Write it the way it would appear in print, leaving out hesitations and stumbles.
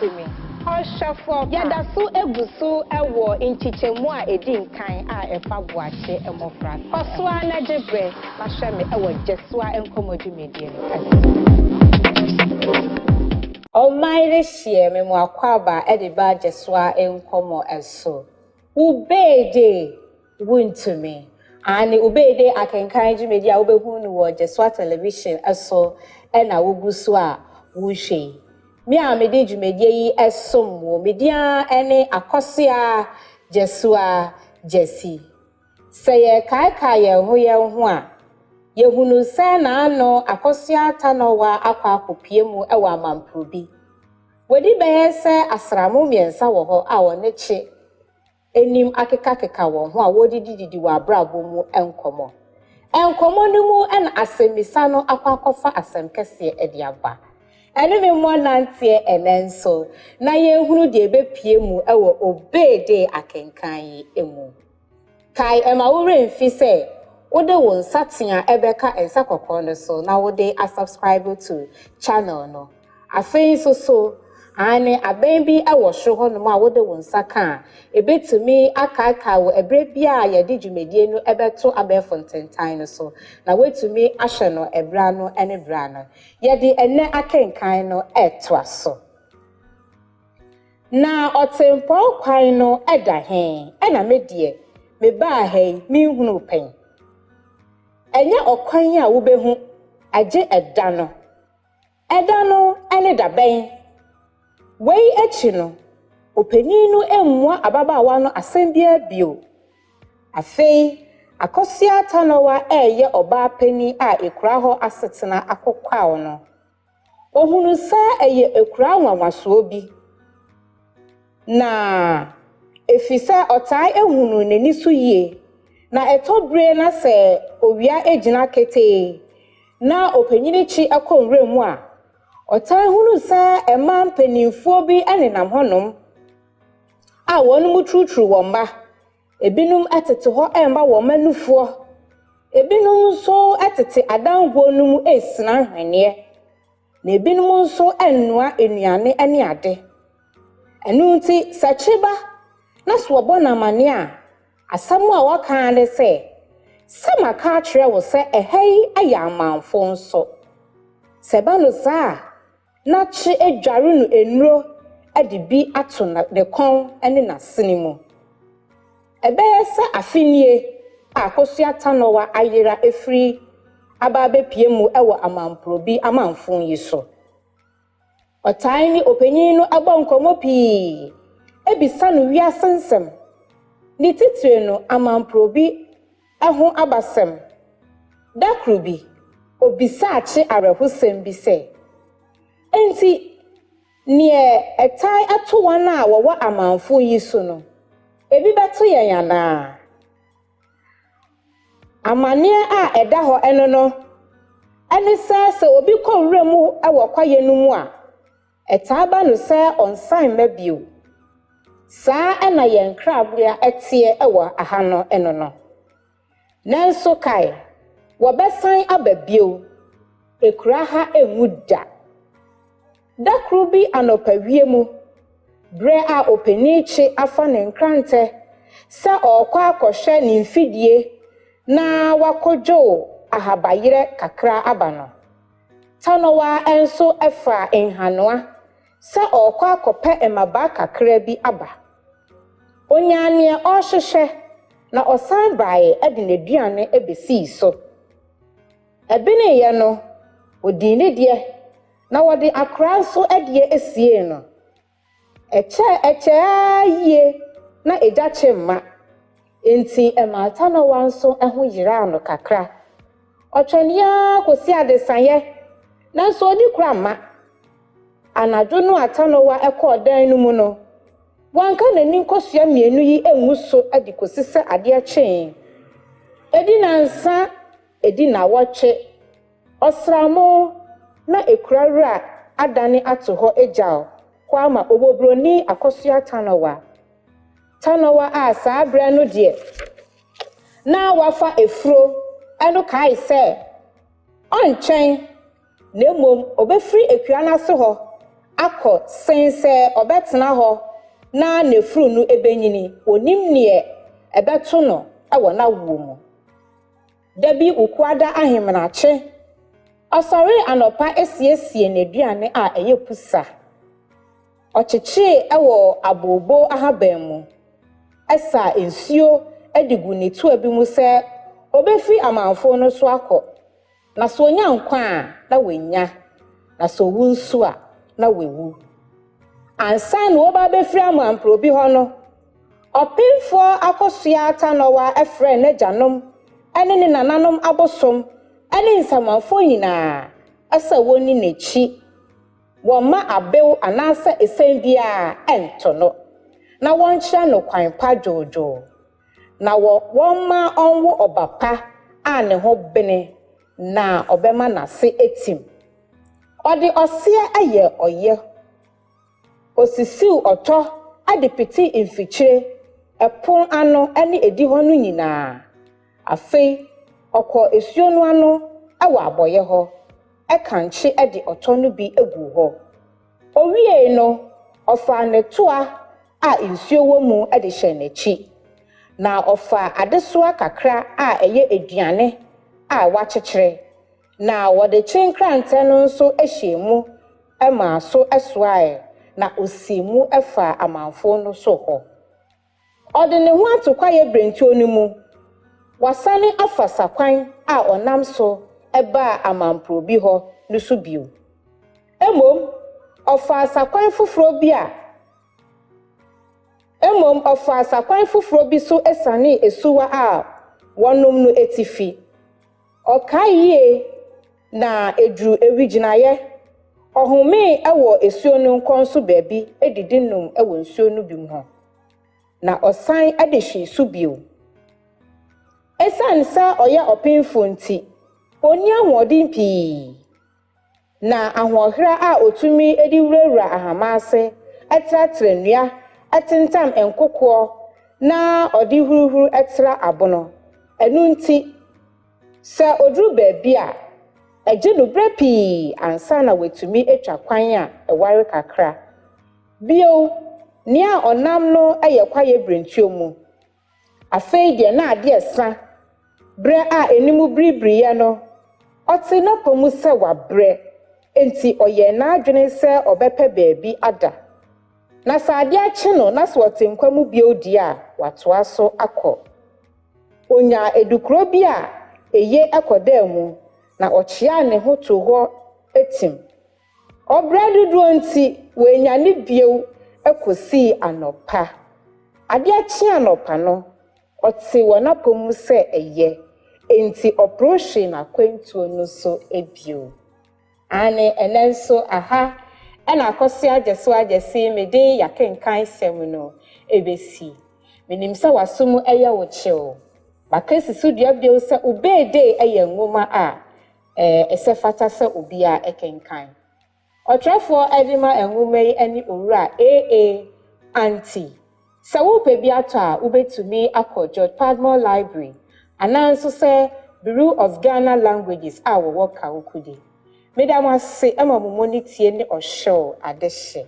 Wintumi. Oshafo yada so eguso ewo nchichemu a edi nkan a efa boache emofra. Osua na jebre na hweme ewo jesua enkomodumedie no. Almighty share me mo akwaba ediba jesua enkomo eso. Ubede Wintumi. Ani ubede akenkan dwumedi a wobehu no wo jesua television eso na woguso a wohwe. Me a mede dwumedi yi esom wo media ene akosia jesua jesi. Seye kai ye ho a yehunu se na ano akosia tanowa akwa akopie mu ewa amamprobi. Wedi beye se asramu miensa wo ho a wone chi enim akeka wo ho a wodididi wa brabo mu enkomo. Enkomo no mu en asemisa no akwa akofa asemkese ediaba. Ene me mo nantie enenso na yenhunu de ebepie mu ewo obede akenkan yi emu. Kai ema wo remfi se wode won satia ebeka ensa kokon no so na wode subscribe to channel no. Afei so ane aben bi ewo hwo ho no ma wode won saka ebetumi akaka wo ebre bia ye de dwumedie no ebeto abefontentan no so na wetumi ahye no ebra no ene bra no ye de ene akenkan no etwa so na otempo kwan no eda hen ena medie me ba hen mi hunu pen enye okwan a wo behu age eda no ene da ben wei echi no openinu emmua ababawa no asembia bio afei akosia tanowa eye oba pani a ekura ho asetena akokwawo no ohunu sa eye ekura nwanwaso bi na efisa otai ehunu nani so yie na etobre na se owia ejina kete na openyini chi akonwre mu a otai hunu sa emam penimfo bi enenam honom a wonum trutru womba ebinum atete ho emba wo manufo ebinum so atete adango num esina hwene na ebinum so enua enuane ene ade enu nti sachiba na so bona mane a asamu a waka ade se sama ka kire wo se ehei ayamanfo nso sebano sa na chi edware no enuro ade bi ato na de kon ene na senimu ebeye se afinie akosua tanowa ayira efri aba bepie mu ewo amamprobi amanfon yi so otai ni openyin no abonkomo pi ebisa no wi asensem ni titire no amamprobi eho abasem dakrubi obisa achi arehusem bi se enti nie etai ato wana wo amanfo yi so no ebi beto yana amane a eda ho eno no ene se obi konwre mu ewo kwaye no mu a etaba no se onsan mabio saa ena yen krabua etie ewo aha no eno no nanso kai wo besan ababio ekura ha emuda dakrubi anopawie mu bre a openichi afa ne nkrante sa okwa akohwe ne mfidie na wakojo ahabayire kakra abano tanowa enso efa enhanoa sa okwa akope emaba kakra bi aba onyane ohwehwe na osan bae ade ne duane ebesi so ebine ye no odine die na wode akra so ade esie no eche aye na eja chemma enti emata no wanso eho yira no kakra otwania kosi adesanye na so odi kura ma anadwo no atanowa ekodan no mu no wanka nani nkosua mienu yi enwuso adikosise ade achen edi nansa edi na woche osramo na ekurara adane ato ho ejao kwama obobroni akosua tanowa a saa bra no de na wafa efro eno kai se onchen na mom obefri ekua na so ho akọ sense obetena ho na nefuru no ebenyini onim ne ebeto no ewo na wo mu dabi ukuada ahemnache osori anopa esiesie n'aduane a eye pusa ocheche ewo abobo ahaban mu esa ensuo edigu netu abi mu se obefi amanfo no so akọ na so onya nkwa a na wenya na so wu nsu a na wewu ansa na oba befiri amampro bi ho no opinfo akosua atanowa efre na janom ene ne nananom abosom ene nsamanfo nyina asa woni nechi woma abew anasa esen bia ento no na wonhya no kwan pa jojo na woma onwo obapa a ne ho bene na obema nase etim odi osie aye oye osisiu oto adipiti infichire epon ano ene edi ho no nyina afei okọ esuo no ano awa aboye ho ekanche edi oto no bi egu ho owie no ofa netoa a nsuo wo mu edi hye n'echi na ofa adesoa kakra a eye eduane a wachechire na wode chinkrante no nso ehyemu ema so esoae na osimu efa amanfo no so ho ode ne ho atokwaye brentuo no mu wasane afasa kwan a onam so eba amampro bi ho no so bio emom ofa asakwan foforo bi a ofa asakwan foforo bi so esane esuwa a wonom no etifi okaye na edru ewiginaye ohome ewo esuo no nkonso baabi edidinum ewo nsuo no bim ho na osan adehwe su bio esansa oya opinfo nti oni ahwodin pii na ahwohra a otumi ediwurawura ahamase etratre nua etentam enkokọ na odi huruhuru etra abono enu nti sa odru baabi a eje no brepi ansa na wetumi etwa kwan a eware kakra bio nia onam no eyekwaye brentuo mu afei de na ade esa bre a enimu bribriye no oti no pomu se wa bre enti oye na adwene se obepe baabi ada na sa ade achi no na so otenkwamu bio di a watoa so akọ onya edukro bi a eye akoda mu na ochia ne ho to ho etim obradudu nti wenya ne bio ekosi anopa ade achi anopa no oti wona pomu se eye enti operation akwantuo no so ebio ane enenso aha ena akosi agesi mede yakenkan sem no ebesi menimsa wasom eye wo chew bakesi sudua bio se ubede eye nwoma a esefata se obia ekenkan otrafo edima enwoma yi ani owura aa anti sawo pe bi ato a ubetumi akọ George Padmore Library ananso se Bureau of Ghana Languages a wo kawokude medam ase ema momoni tie ne ohyew adehye